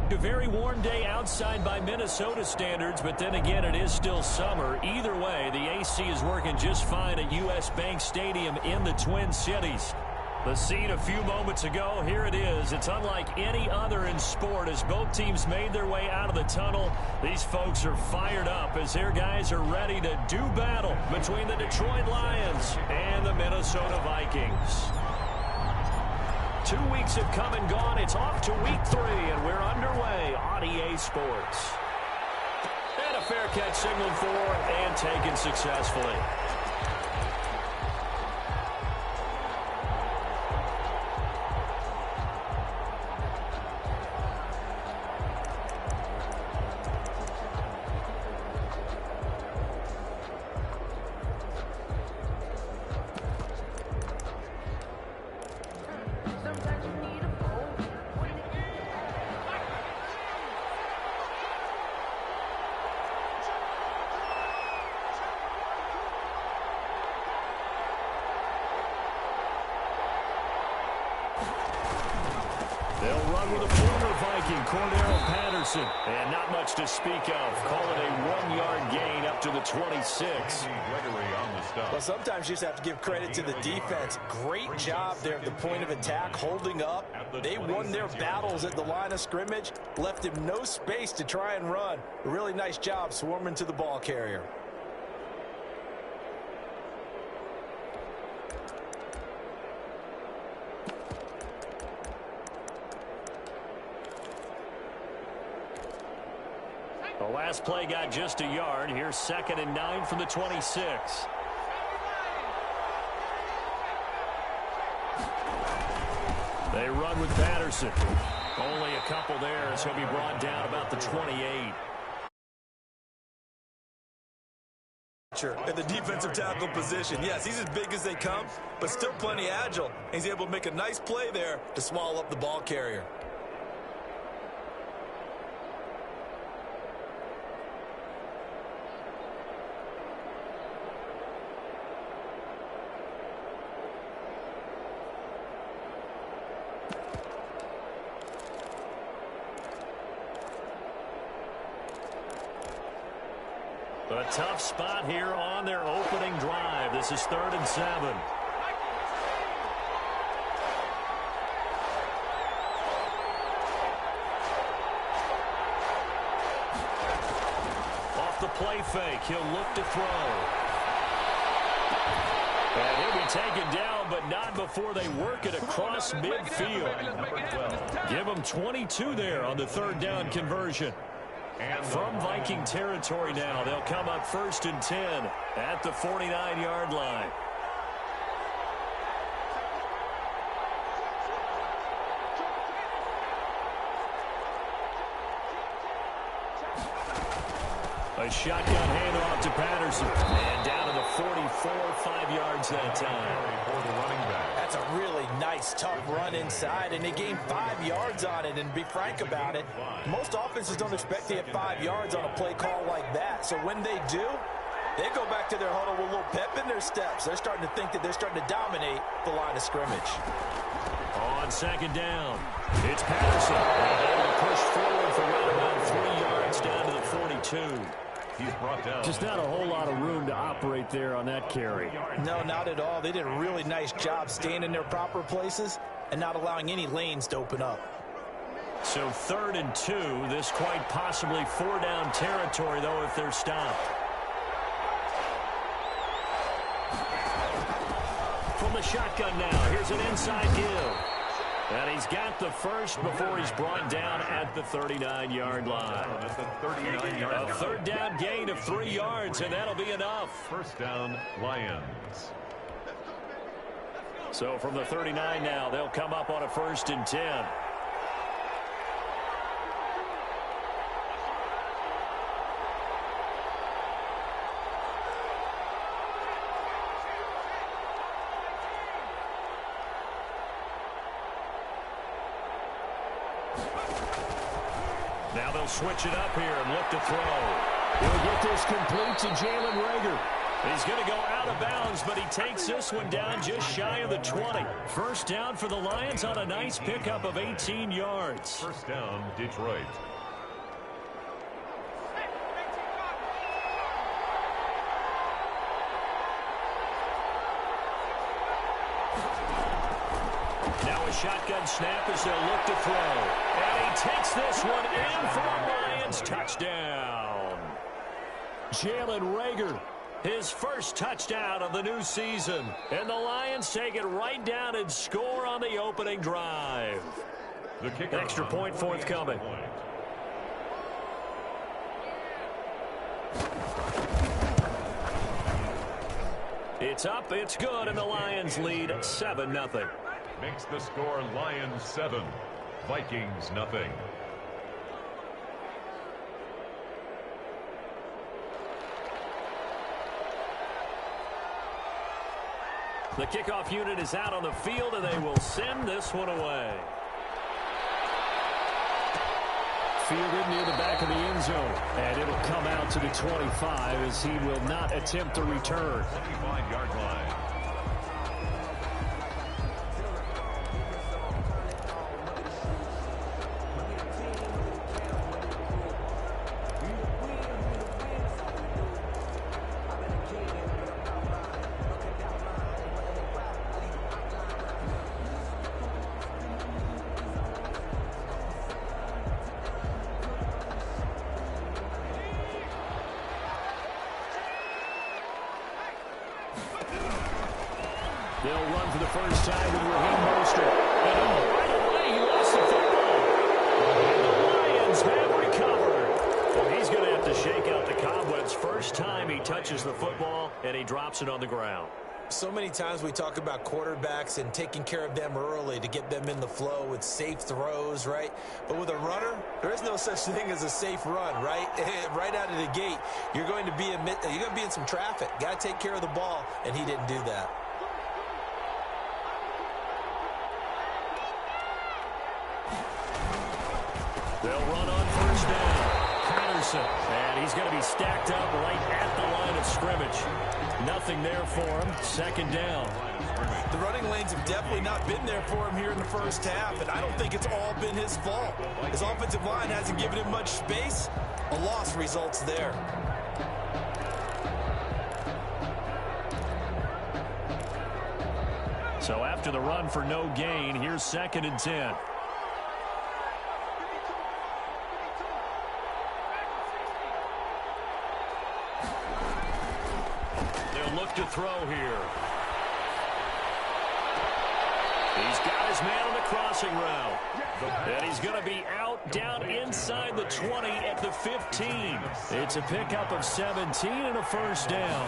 A very warm day outside by Minnesota standards, but then again, it is still summer. Either way, the AC is working just fine at U.S. Bank Stadium in the Twin Cities. The scene a few moments ago, here it is. It's unlike any other in sport as both teams made their way out of the tunnel. These folks are fired up as their guys are ready to do battle between the Detroit Lions and the Minnesota Vikings. 2 weeks have come and gone. It's off to week 3, and we're underway on EA Sports. And a fair catch signaled for and taken successfully. They'll run with a former Viking, Cordero Patterson. And not much to speak of. Call it a 1-yard gain up to the 26. Well, sometimes you just have to give credit to the defense. Great job there at the point of attack, holding up. They won their battles at the line of scrimmage, left him no space to try and run. A really nice job swarming to the ball carrier. The last play got just a yard. Here's 2nd and 9 from the 26. They run with Patterson. Only a couple there as he'll be brought down about the 28. At the defensive tackle position. Yes, he's as big as they come, but still plenty agile. And he's able to make a nice play there to swallow up the ball carrier. A tough spot here on their opening drive. This is 3rd and 7. Off the play fake, he'll look to throw. And he'll be taken down, but not before they work it across midfield. Give them 22 there on the 3rd down conversion. From Viking territory now, they'll come up 1st and 10 at the 49-yard line. A shotgun handoff to Patterson. And down to the 44, 5 yards that time. That's a really nice, tough run inside, and they gained 5 yards on it. And be frank about it, most offenses don't expect to get 5 yards on a play call like that. So when they do, they go back to their huddle with a little pep in their steps. They're starting to think that they're starting to dominate the line of scrimmage. On 2nd down, it's Patterson. Able to push forward for right about 3 yards down to the 42. He's brought down. Just not a whole lot of room to operate there on that carry. No, not at all. They did a really nice job staying in their proper places and not allowing any lanes to open up. So 3rd and 2. This quite possibly 4-down territory, though, if they're stopped. From the shotgun now, here's an inside give. And he's got the first before he's brought down at the 39-yard line. A 3rd down gain of 3 yards, and that'll be enough. 1st down, Lions. So from the 39 now, they'll come up on a 1st and 10. Now they'll switch it up here and look to throw. He'll get this complete to Jalen Reagor. He's going to go out of bounds goes, but he takes this one down just shy of the 20. First down for the Lions on a nice pickup of 18 yards. First down, Detroit. Now a shotgun snap as they'll look to throw. And he takes this one in for a Lions touchdown. Jalen Reagor, his first touchdown of the new season. And the Lions take it right down and score on the opening drive. The kicker Extra point forthcoming. It's up, it's good, and the Lions lead 7-0. Makes the score Lions 7, Vikings nothing. The kickoff unit is out on the field, and they will send this one away. Fielded near the back of the end zone, and it'll come out to the 25 as he will not attempt to return. 25-yard line. They'll run for the first time with Raheem Mostert. And right away, he lost the football. And the Lions have recovered. Well, he's going to have to shake out the cobwebs first time he touches the football, and he drops it on the ground. So many times we talk about quarterbacks and taking care of them early to get them in the flow with safe throws, right? But with a runner, there is no such thing as a safe run, right? Right out of the gate, you're going to be in some traffic. Got to take care of the ball, and he didn't do that. They'll run on first down. Patterson, and he's going to be stacked up right at the line of scrimmage. Nothing there for him. Second down. The running lanes have definitely not been there for him here in the first half, and I don't think it's all been his fault. His offensive line hasn't given him much space. A loss results there. So after the run for no gain, here's 2nd and 10. Look to throw here. He's got his man on the crossing route. And he's going to be out down inside the 20 at the 15. It's a pickup of 17 and a first down.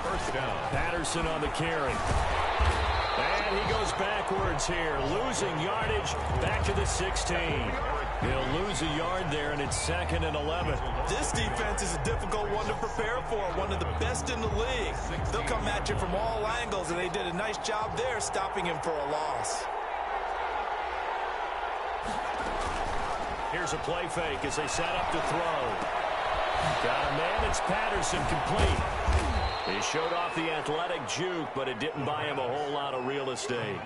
First down. Patterson on the carry. And he goes backwards here, losing yardage back to the 16. He'll lose a yard there, and it's 2nd and 11. This defense is a difficult one to prepare for, one of the best in the league. They'll come at you from all angles, and they did a nice job there stopping him for a loss. Here's a play fake as they set up to throw. Got a man, it's Patterson, complete. He showed off the athletic juke, but it didn't buy him a whole lot of real estate.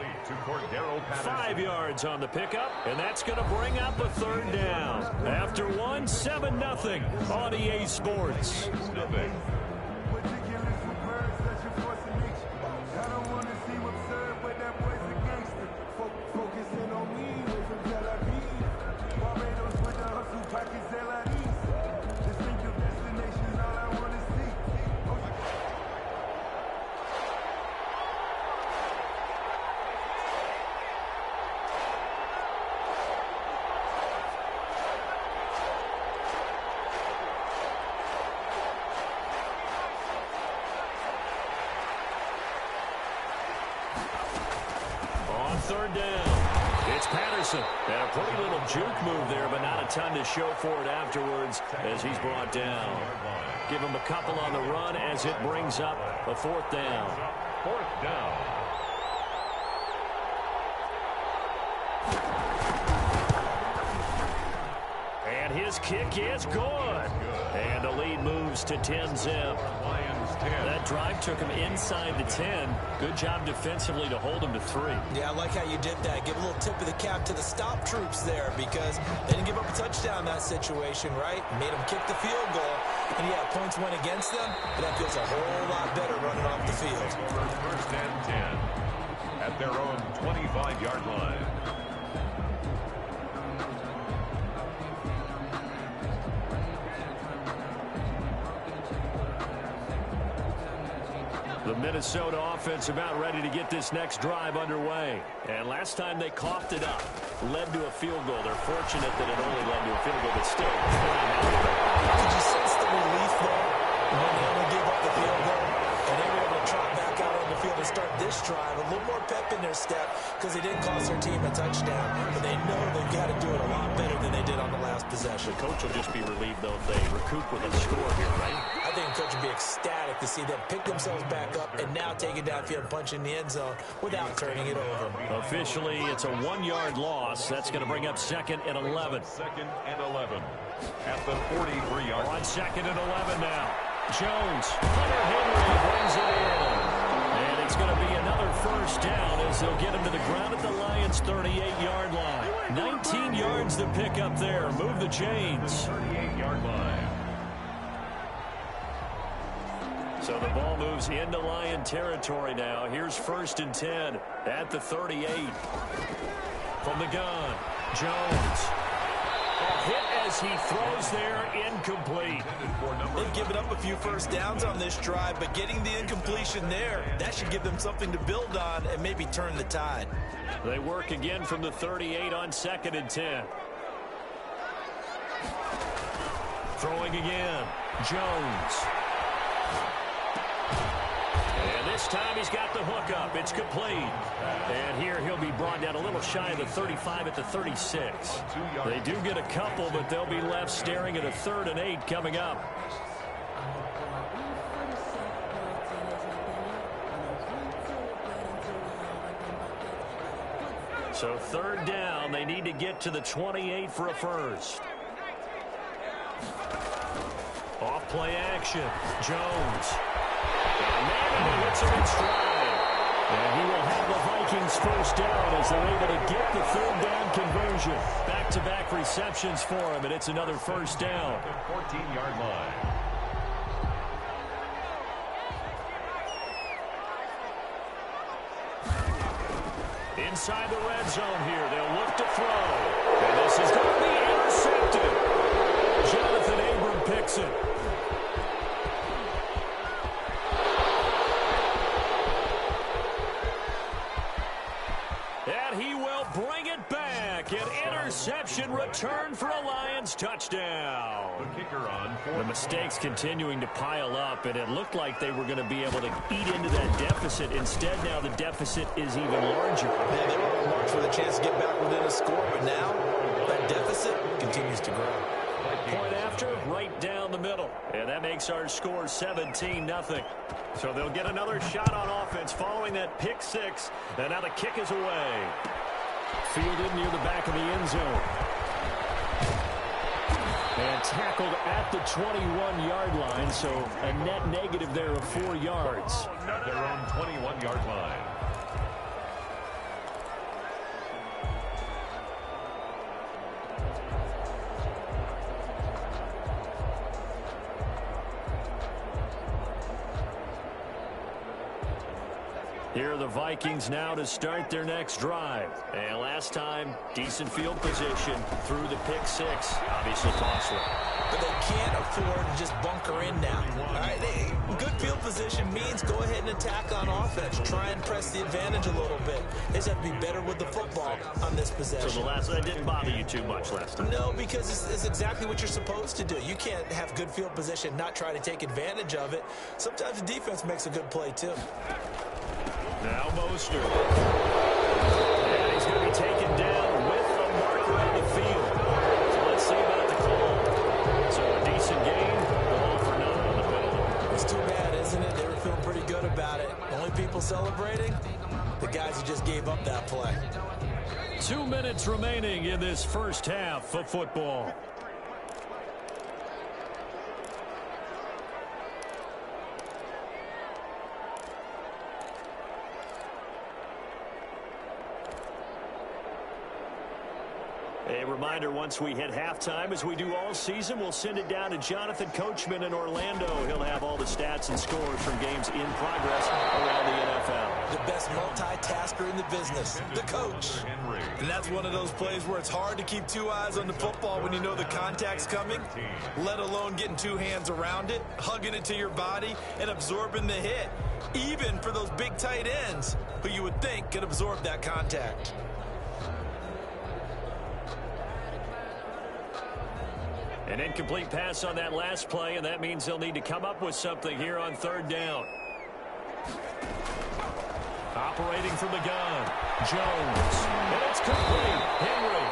5 yards on the pickup, and that's going to bring up a third down. After 7-0 on EA Sports. Third down. It's Patterson. And a pretty little juke move there, but not a ton to show for it afterwards as he's brought down. Give him a couple on the run as it brings up a 4th down. 4th down. And And his kick is good. And the lead moves to 10-zip. That drive took him inside the 10. Good job defensively to hold him to 3. Yeah, I like how you did that. Give a little tip of the cap to the stop troops there because they didn't give up a touchdown in that situation, right? Made them kick the field goal. And, yeah, points went against them, but that feels a whole lot better running off the field. First and 10 at their own 25-yard line. The Minnesota offense about ready to get this next drive underway. And last time they coughed it up, led to a field goal. They're fortunate that it only led to a field goal, but still. Did you sense the relief there when they only gave up the field goal? And they were able to trot back out on the field and start this drive. A little more pep in their step because they didn't cost their team a touchdown. But they know they've got to do it a lot better than they did on the last possession. The coach will just be relieved, though, if they recoup with a score here, right? I think the coach would be ecstatic to see them pick themselves back up and now take it downfield and punch in the end zone without turning it over. Officially, it's a 1-yard loss. That's going to bring up 2nd and 11. 2nd and 11 at the 43-yard line. On 2nd and 11 now. Jones, Hunter Henry brings it in. And it's going to be another first down as they'll get him to the ground at the Lions' 38-yard line. 19 yards to pick up there. Move the chains. 38-yard line. So the ball moves into Lion territory now. Here's 1st and 10 at the 38. From the gun, Jones. A hit as he throws there, incomplete. They've given up a few first downs on this drive, but getting the incompletion there, that should give them something to build on and maybe turn the tide. They work again from the 38 on 2nd and 10. Throwing again, Jones. And this time he's got the hook up. It's complete. And here he'll be brought down a little shy of the 35 at the 36. They do get a couple, but they'll be left staring at a 3rd and 8 coming up. So 3rd down, they need to get to the 28 for a first. Off play action, Jones. And hits him in stride. And he will have the Vikings first down as they're able to get the 3rd down conversion. Back-to-back receptions for him, and it's another first down. 14-yard line. Inside the red zone here, they'll look to throw. And this is going to be intercepted. Jonathan Abram picks it. And he will bring it back. An interception return for a Lions touchdown. The kicker on. The mistakes continuing to pile up, and it looked like they were going to be able to eat into that deficit. Instead, now the deficit is even larger. Man, they were on march with a chance to get back within a score, but now that deficit continues to grow. Point after, right down the middle. And that makes our score 17-0. So they'll get another shot on offense following that pick 6. And now the kick is away. Fielded near the back of the end zone. And tackled at the 21-yard line, so a net negative there of 4 yards. At their own 21-yard line. Here are the Vikings now to start their next drive. And last time, decent field position through the pick 6. Obviously costly. But they can't afford to just bunker in now. All right, good field position means go ahead and attack on offense. Try and press the advantage a little bit. They just have to be better with the football on this possession. So the last one didn't bother you too much last time? No, because it's exactly what you're supposed to do. You can't have good field position, not try to take advantage of it. Sometimes the defense makes a good play, too. Now Mostert. And he's going to be taken down with a marker on the field. So let's see about the call. So a decent game, all for none on the penalty. It's too bad, isn't it? They were feeling pretty good about it. Only people celebrating, the guys who just gave up that play. 2 minutes remaining in this first half of football. A reminder, once we hit halftime, as we do all season, we'll send it down to Jonathan Coachman in Orlando. He'll have all the stats and scores from games in progress around the NFL. The best multitasker in the business, the coach. And that's one of those plays where it's hard to keep two eyes on the football when you know the contact's coming, let alone getting two hands around it, hugging it to your body, and absorbing the hit, even for those big tight ends who you would think could absorb that contact. An incomplete pass on that last play, and that means they'll need to come up with something here on third down. Operating from the gun, Jones. And it's complete. Henry.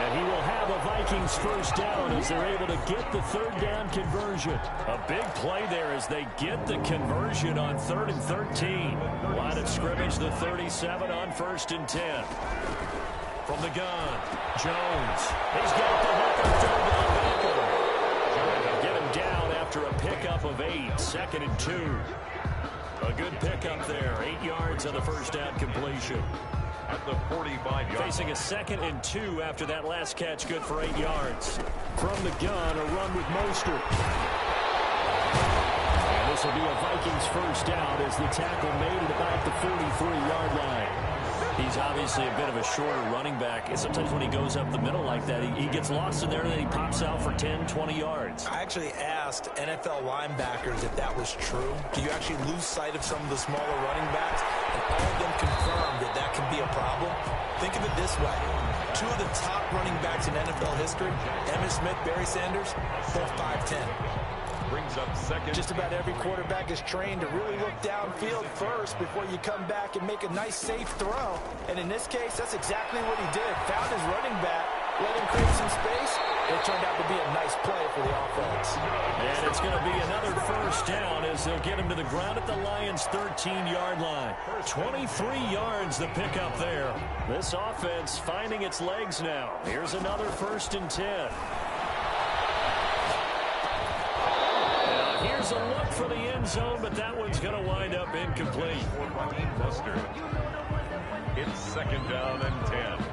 And he will have a Vikings first down as they're able to get the third down conversion. A big play there as they get the conversion on 3rd and 13. Line of scrimmage, the 37 on 1st and 10. From the gun, Jones. He's got the hook up third down. Get him down after a pickup of 8. 2nd and 2. A good pickup there. 8 yards on the first down completion. At the 45-yard line. Facing a 2nd and 2 after that last catch, good for 8 yards. From the gun, a run with Mostert. And this will be a Vikings first down as the tackle made at about the 43-yard line. He's obviously a bit of a shorter running back. And sometimes when he goes up the middle like that, he gets lost in there and then he pops out for 10, 20 yards. I actually asked NFL linebackers if that was true. Do you actually lose sight of some of the smaller running backs? And all of them confirmed that that can be a problem. Think of it this way. 2 of the top running backs in NFL history, Emmitt Smith, Barry Sanders, both 5'10". Brings up second. Just about every quarterback is trained to really look downfield first before you come back and make a nice, safe throw. And in this case, that's exactly what he did. Found his running back, let him create some space. It turned out to be a nice play for the offense. And it's going to be another first down as they'll get him to the ground at the Lions' 13-yard line. 23 yards the pickup there. This offense finding its legs now. Here's another 1st and 10. Here's a look for the end zone, but that one's going to wind up incomplete. Mustard. It's 2nd down and 10.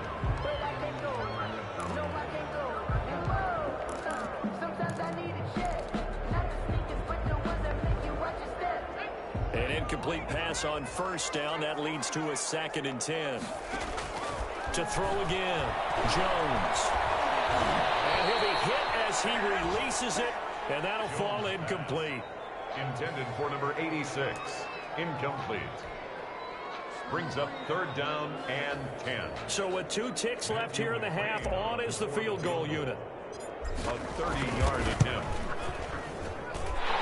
An incomplete pass on first down. That leads to a 2nd and 10. To throw again, Jones. And he'll be hit as he releases it. And that'll fall incomplete. Intended for number 86. Incomplete. Brings up 3rd down and 10. So with 2 ticks left here in the half, on is the field goal unit. A 30-yard attempt.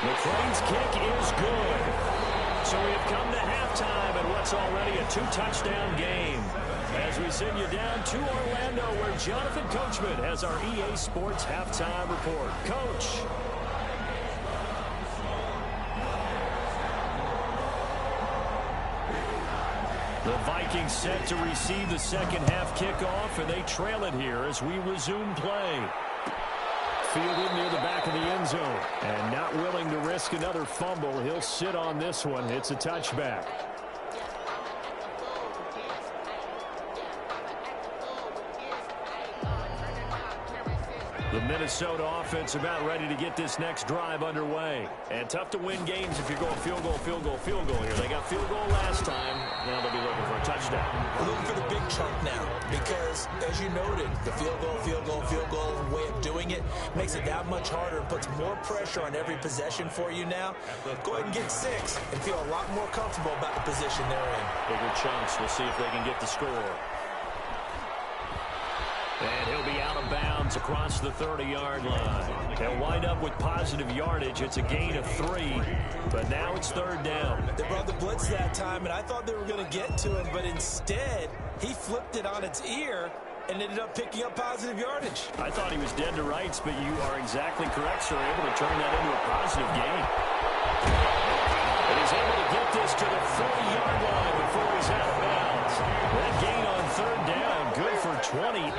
McClain's kick is good. So we have come to halftime in what's already a 2-touchdown game. As we send you down to Orlando, where Jonathan Coachman has our EA Sports halftime report. Coach. The Vikings set to receive the second half kickoff, and they trail it here as we resume play. Fielded near the back of the end zone. And not willing to risk another fumble. He'll sit on this one. It's a touchback. The Minnesota offense about ready to get this next drive underway. And tough to win games if you're going field goal, field goal, field goal here. They got field goal last time. Now they'll be looking for a touchdown. Looking for the big chunk now because, as you noted, the field goal way of doing it makes it that much harder and puts more pressure on every possession for you now. Go ahead and get 6 and feel a lot more comfortable about the position they're in. Bigger chunks. We'll see if they can get the score. And he'll be out of bounds across the 30-yard line. He'll wind up with positive yardage. It's a gain of 3, but now it's 3rd down. They brought the blitz that time, and I thought they were going to get to him, but instead, he flipped it on its ear and ended up picking up positive yardage. I thought he was dead to rights, but you are exactly correct, sir. Able to turn that into a positive gain. And he's able to get this to the 40-yard line before he's out of bounds. That gain on 3rd down, good for 28.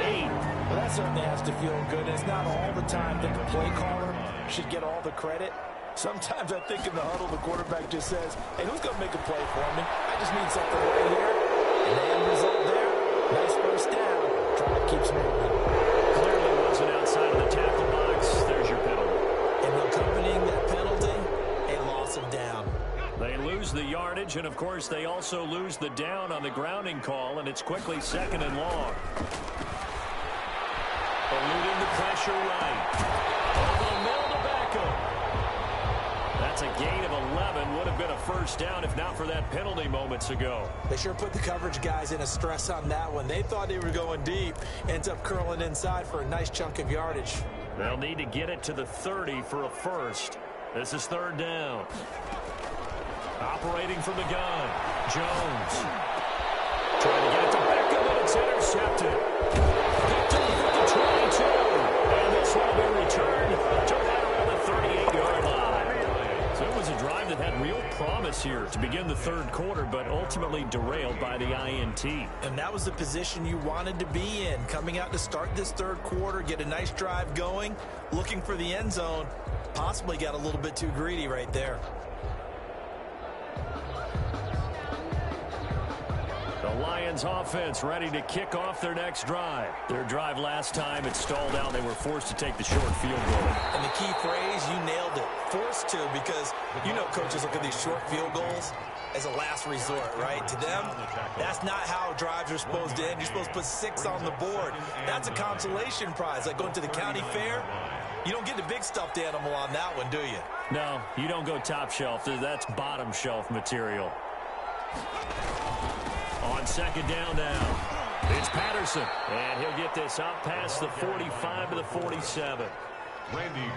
Well, that certainly has to feel good. It's not all the time that the play caller should get all the credit. Sometimes I think in the huddle, the quarterback just says, hey, who's going to make a play for me? I just need something right here. And the end result there, nice first down. Drive keeps moving. tackle box. There's your penalty. And accompanying that penalty, a loss of down. They lose the yardage, and, of course, they also lose the down on the grounding call, and it's quickly 2nd and long. Eluding the pressure right. Over the middle to Beckham. That's a gain of 11. Would have been a first down if not for that penalty moments ago. They sure put the coverage guys in a stress on that one. They thought they were going deep. Ends up curling inside for a nice chunk of yardage. They'll need to get it to the 30 for a first. This is 3rd down. Operating from the gun. Jones. Trying to get it to Beckham, and it's intercepted. Victory for the 22. And this will be returned. Turn that around the 38-yard line. So it was a drive that had real promise here to begin the 3rd quarter, but ultimately derailed by the INT. And that was the position you wanted to be in. Coming out to start this 3rd quarter, get a nice drive going, looking for the end zone. Possibly got a little bit too greedy right there. The Lions offense ready to kick off their next drive. Their drive last time, it stalled out. They were forced to take the short field goal. And the key phrase, you nailed it. Forced to, because you know coaches look at these short field goals as a last resort, right? To them, that's not how drives are supposed to end. You're supposed to put 6 on the board. That's a consolation prize, like going to the county fair. You don't get the big stuffed animal on that one, do you? No, you don't go top shelf. That's bottom shelf material. On 2nd down now, it's Patterson. And he'll get this out past the 45 to the 47.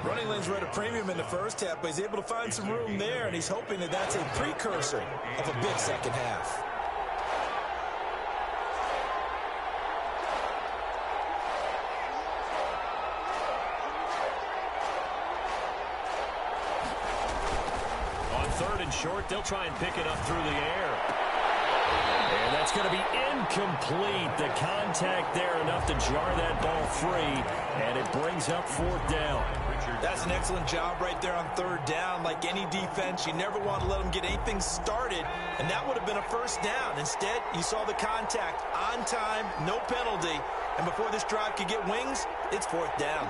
Running lanes were at a premium in the first half, but he's able to find some room there, and he's hoping that that's a precursor of a big second half. On 3rd and short, they'll try and pick it up through the air. And that's going to be incomplete. The contact there enough to jar that ball free, and it brings up 4th down. That's an excellent job right there on 3rd down. Like any defense, you never want to let them get anything started, and that would have been a first down. Instead, you saw the contact on time, no penalty, and before this drive could get wings, it's 4th down.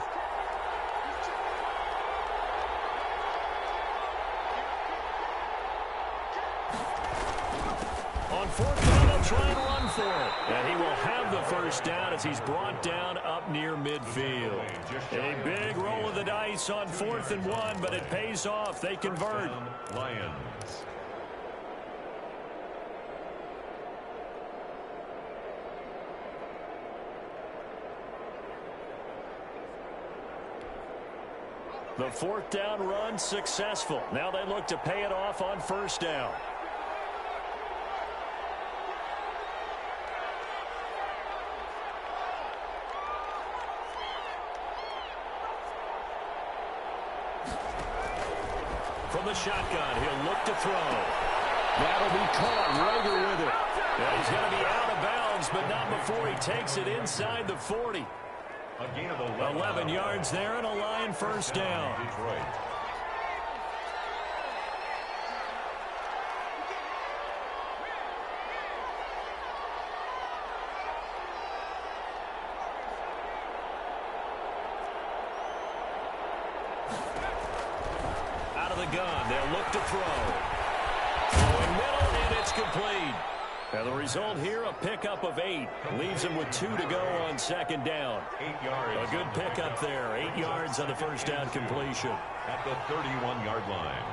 On 4th down, they'll try and run for it. And he will have the first down as he's brought down up near midfield. A big roll of the dice on 4th and 1, but it pays off. They convert. Lions. The 4th down run successful. Now they look to pay it off on 1st down. From the shotgun, he'll look to throw. That'll be caught. Rager with it. Yeah, he's going to be out of bounds, but not before he takes it inside the 40. A gain of 11 yards there and a Lion first down. Detroit. Out of the gun, they'll look to throw. Throwing middle, and it's complete. And the result here, a pickup of 8. Leaves him with 2 to go on 2nd down. 8 yards. A good pickup there. 8 yards on the first down completion. At the 31-yard line.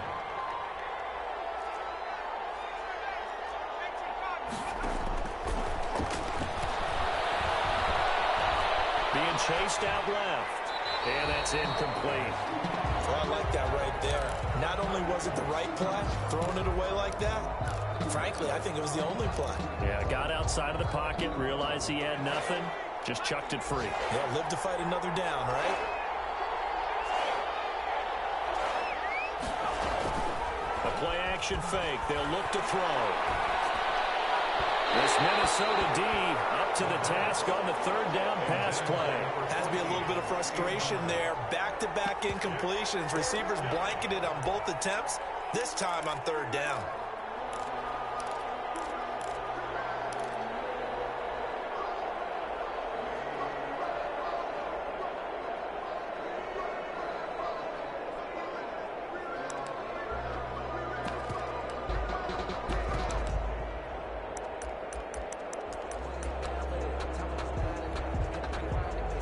Being chased out left. And that's incomplete. Well, I like that right there. Not only was it the right play, throwing it away like that, frankly, I think it was the only play. Yeah, got outside of the pocket, realized he had nothing, just chucked it free. Yeah, live to fight another down, right? A play-action fake. They'll look to throw. This Minnesota D up to the task on the 3rd down pass play. Has to be a little bit of frustration there. Back-to-back incompletions. Receivers blanketed on both attempts, this time on 3rd down.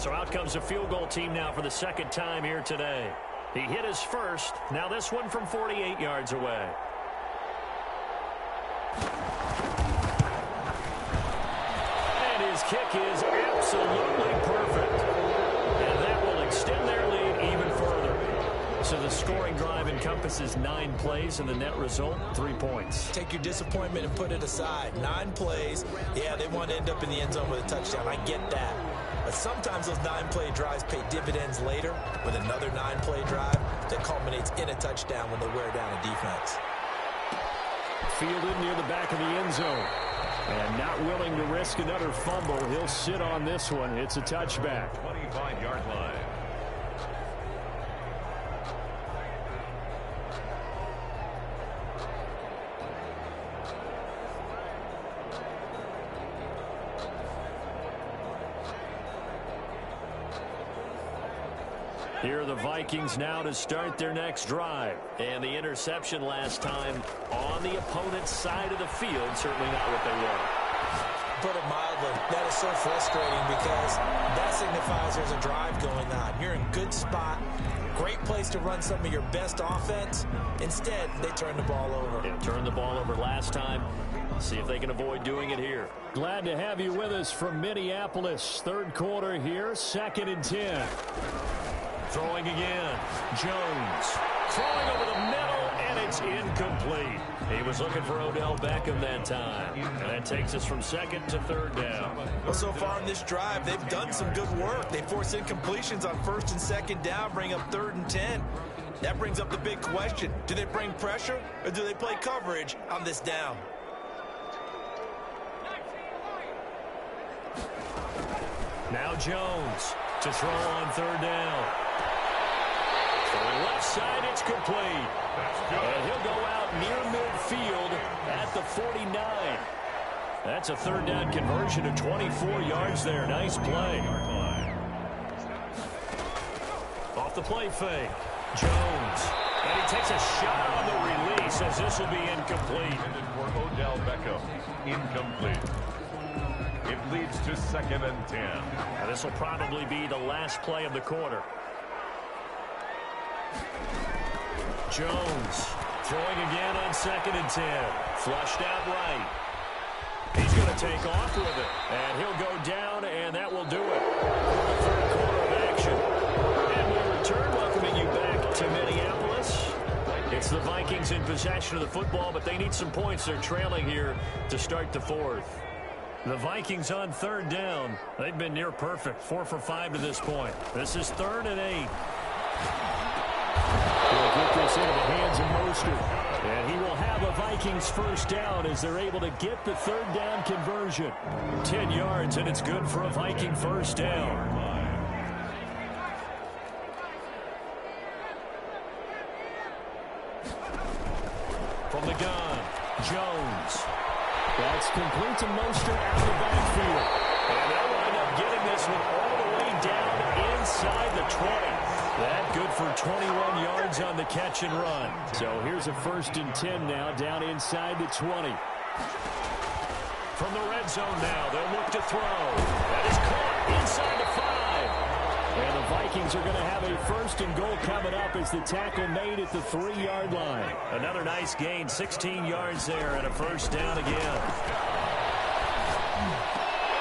So out comes the field goal team now for the second time here today. He hit his first. Now this one from 48 yards away. And his kick is absolutely perfect. And that will extend their lead even further. So the scoring drive encompasses 9 plays, and the net result, 3 points. Take your disappointment and put it aside. 9 plays. Yeah, they want to end up in the end zone with a touchdown. I get that. But sometimes those 9-play drives pay dividends later with another 9-play drive that culminates in a touchdown when they wear down a defense. Fielded near the back of the end zone. And not willing to risk another fumble. He'll sit on this one. It's a touchback. 25-yard line. Here are the Vikings now to start their next drive. And the interception last time on the opponent's side of the field. Certainly not what they want. Put it mildly, that is so frustrating because that signifies there's a drive going on. You're in good spot. Great place to run some of your best offense. Instead, they turn the ball over. Yeah, turned the ball over last time. See if they can avoid doing it here. Glad to have you with us from Minneapolis. Third quarter here, 2nd and 10. Throwing again. Jones. Throwing over the middle, and it's incomplete. He was looking for Odell Beckham that time. And that takes us from 2nd to 3rd down. Well, so far in this drive, they've done some good work. They force incompletions on 1st and 2nd down, bring up 3rd and 10. That brings up the big question. Do they bring pressure, or do they play coverage on this down? Now Jones to throw on 3rd down. Left side, it's complete. And he'll go out near midfield at the 49. That's a 3rd down conversion of 24 yards there. Nice play. Off the play fake. Jones. And he takes a shot on the release as this will be incomplete. For Odell Beckham, incomplete. It leads to 2nd and 10. Now this will probably be the last play of the quarter. Jones throwing again on 2nd and 10. Flushed out right. He's going to take off with it. And he'll go down, and that will do it for the 3rd quarter of action. And we return, welcoming you back to Minneapolis. It's the Vikings in possession of the football, but they need some points. They're trailing here to start the 4th. The Vikings on 3rd down. They've been near perfect. 4 for 5 to this point. This is 3rd and 8. He'll get this into the hands of Mostert. And he will have a Vikings 1st down as they're able to get the 3rd down conversion. 10 yards, and it's good for a Viking 1st down. From the gun, Jones. That's complete to Mostert out of the backfield. And they'll wind up getting this one all the way down inside the 20. That good for 21 yards on the catch and run. So here's a 1st and 10 now down inside the 20. From the red zone now, they'll look to throw. That is caught inside the 5. And the Vikings are going to have a 1st and goal coming up as the tackle made at the 3-yard line. Another nice gain, 16 yards there, and a 1st down again.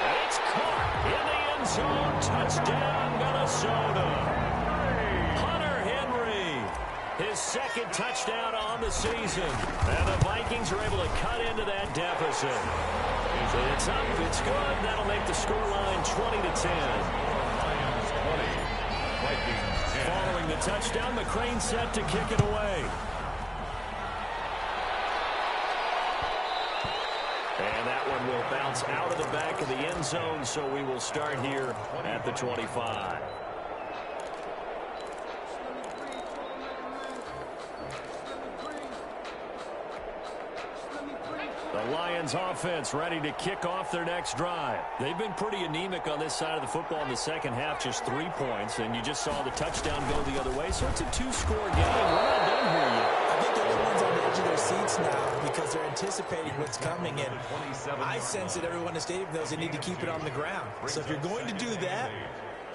And it's caught in the end zone. Touchdown, Minnesota. His 2nd touchdown on the season. And the Vikings are able to cut into that deficit. It's up, it's good. That'll make the scoreline 20-10. Lions 20, Vikings 10. Following the touchdown, McCrane set to kick it away. And that one will bounce out of the back of the end zone, so we will start here at the 25. The Lions offense ready to kick off their next drive. They've been pretty anemic on this side of the football in the second half, just 3 points, and you just saw the touchdown go the other way, so it's a 2-score game. We're not done here yet. I think everyone's on the edge of their seats now because they're anticipating what's coming, and I sense that everyone in the stadium knows they need to keep it on the ground. So if you're going to do that,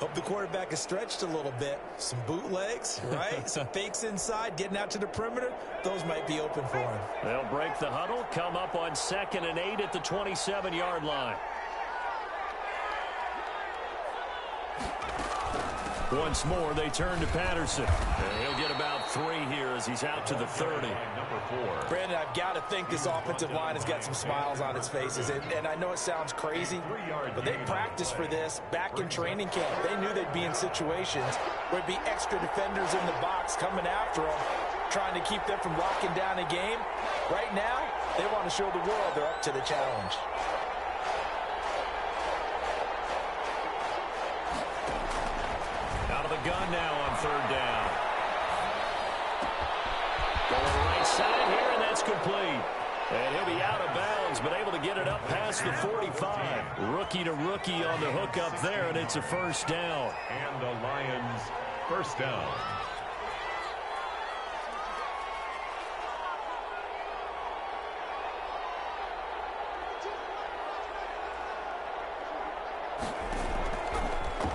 Hope the quarterback is stretched a little bit. Some bootlegs, right? Some fakes inside, getting out to the perimeter. Those might be open for him. They'll break the huddle, come up on 2nd and 8 at the 27-yard line. Once more, they turn to Patterson. And he'll get about 3 here as he's out to the 30. Brandon, I've got to think this offensive line has got some smiles on its faces. And I know it sounds crazy, but they practiced for this back in training camp. They knew they'd be in situations where there'd be extra defenders in the box coming after them, trying to keep them from locking down a game. Right now, they want to show the world they're up to the challenge. Out of the gun now on 3rd down. Going right side here, and that's complete. And he'll be out of bounds, but able to get it up past the 45. Rookie to rookie on the hook up there, and it's a 1st down. And the Lions, 1st down.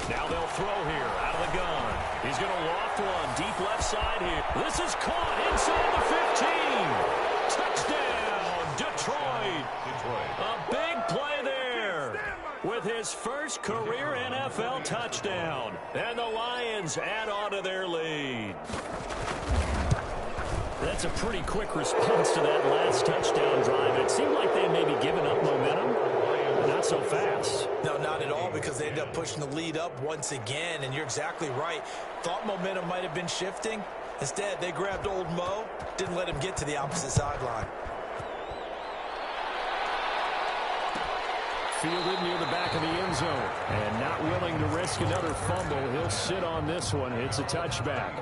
Now they'll throw here out of the gun. He's going to loft one deep left side here. This is caught inside the 15. Touchdown, Detroit. A big play there with his first career NFL touchdown. And the Lions add on to their lead. That's a pretty quick response to that last touchdown drive. It seemed like they may be giving up momentum. Not so fast. No, not at all, because they end up pushing the lead up once again, and you're exactly right. Thought momentum might have been shifting. Instead, they grabbed old Mo, didn't let him get to the opposite sideline. Fielded near the back of the end zone. And not willing to risk another fumble. He'll sit on this one. It's a touchback.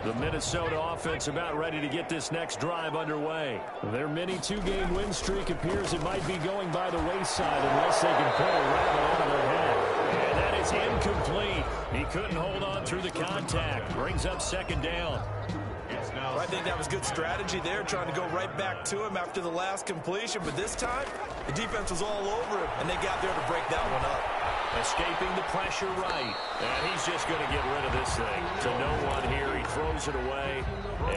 The Minnesota offense about ready to get this next drive underway. Their mini 2-game win streak appears it might be going by the wayside unless they can put a rabbit out of their head. And that is incomplete. He couldn't hold on through the contact. Brings up 2nd down. Well, I think that was good strategy there, trying to go right back to him after the last completion. But this time, the defense was all over him, and they got there to break that one up. Escaping the pressure right. And he's just going to get rid of this thing. To no one here. He throws it away.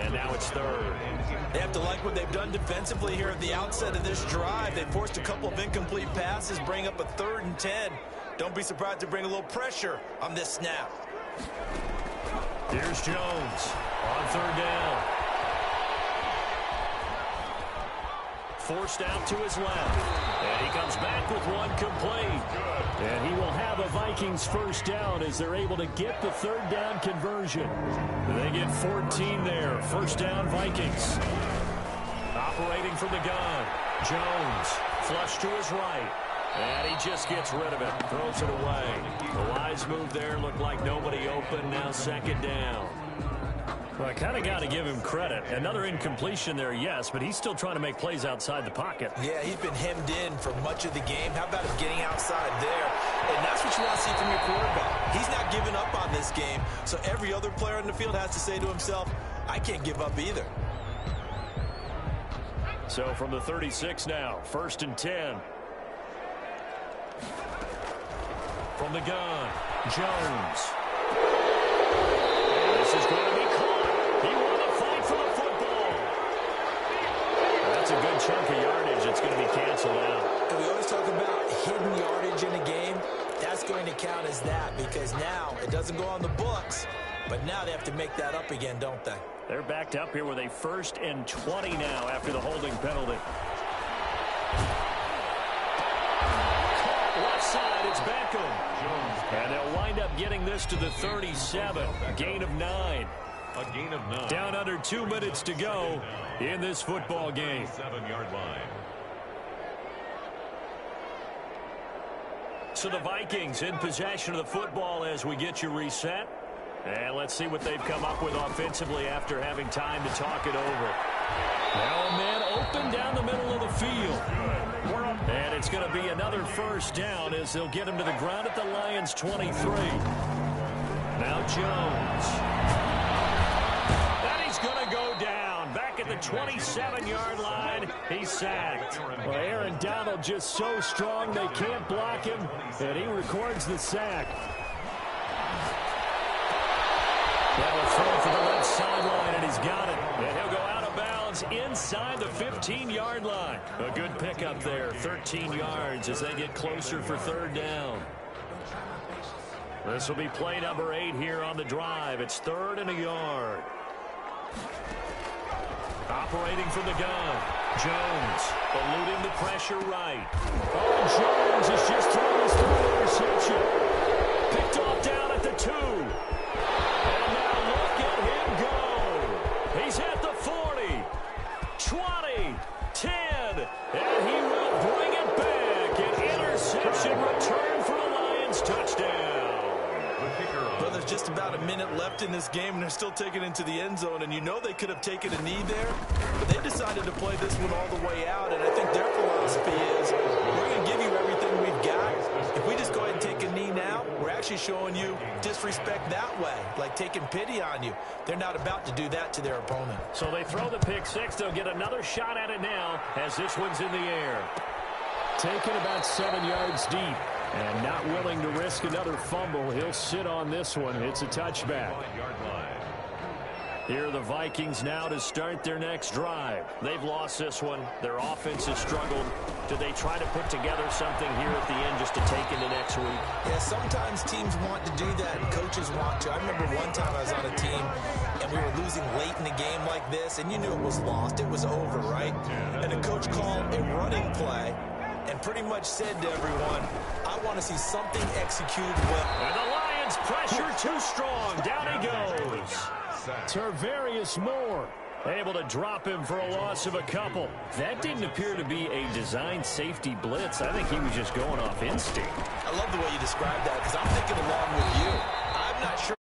And now it's 3rd. They have to like what they've done defensively here at the outset of this drive. They forced a couple of incomplete passes, bring up a 3rd and 10. Don't be surprised to bring a little pressure on this snap. Here's Jones on 3rd down. Forced out to his left. And he comes back with one complete. And he will have a Vikings 1st down as they're able to get the 3rd down conversion. They get 14 there. 1st down Vikings. Operating from the gun. Jones flush to his right. And he just gets rid of it. Throws it away. The wise move there. Looked like nobody open. Now 2nd down. Well, I kind of got to give him credit. Another incompletion there, yes, but he's still trying to make plays outside the pocket. Yeah, he's been hemmed in for much of the game. How about him getting outside there? And that's what you want to see from your quarterback. He's not giving up on this game, so every other player in the field has to say to himself, I can't give up either. So from the 36 now, 1st and 10. From the gun, Jones. And this is going to be caught. He won the fight for the football. That's a good chunk of yardage. It's going to be canceled out. And we always talk about hidden yardage in a game. That's going to count as that, because now it doesn't go on the books, but now they have to make that up again, don't they? They're backed up here with a 1st and 20 now after the holding penalty. Left side, it's Beckham. And they'll wind up getting this to the 37. Gain of 9. A gain of 9. Down under 2 minutes to go in this football game. 7-yard line. So the Vikings in possession of the football as we get you reset. And let's see what they've come up with offensively after having time to talk it over. Now a man open down the middle of the field. And it's going to be another 1st down as they'll get him to the ground at the Lions' 23. Now Jones. And he's going to go down. back at the 27-yard line. He's sacked. Well, Aaron Donald just so strong they can't block him, and he records the sack. That will throw for the left sideline, and he's got it. And he'll go out of bounds inside the 15-yard line. A good pickup there, 13 yards as they get closer for third down. This will be play number 8 here on the drive. It's 3rd and a yard. Operating from the gun. Jones eluding the pressure right. Oh, Jones has just thrown his third interception. Picked off down at the 2. And now look at him go. He's at the 40, 20, 10, and he will bring it back. An interception return for a Lions touchdown. Well, there's just about a minute left in this game, and they're still taking it into the end zone. And you know they could have taken a knee there, but they decided to play this one all the way out. And I think their philosophy is, we're going to give you everything we've got. If we just go ahead and take a knee now, we're actually showing you disrespect that way, like taking pity on you. They're not about to do that to their opponent. So they throw the pick six. They'll get another shot at it now as this one's in the air. Taken about 7 yards deep. And not willing to risk another fumble. He'll sit on this one. It's a touchback. Here are the Vikings now to start their next drive. They've lost this one. Their offense has struggled. Do they try to put together something here at the end just to take into next week? Yeah, sometimes teams want to do that and coaches want to. I remember one time I was on a team and we were losing late in the game like this, and you knew it was lost. It was over, right? And the coach called a running play and pretty much said to everyone, I want to see something executed well. And the Lions pressure too strong. Down he goes. Tarvarius Moore able to drop him for a loss of a couple. That didn't appear to be a designed safety blitz. I think he was just going off instinct. I love the way you described that because I'm thinking along with you. I'm not sure.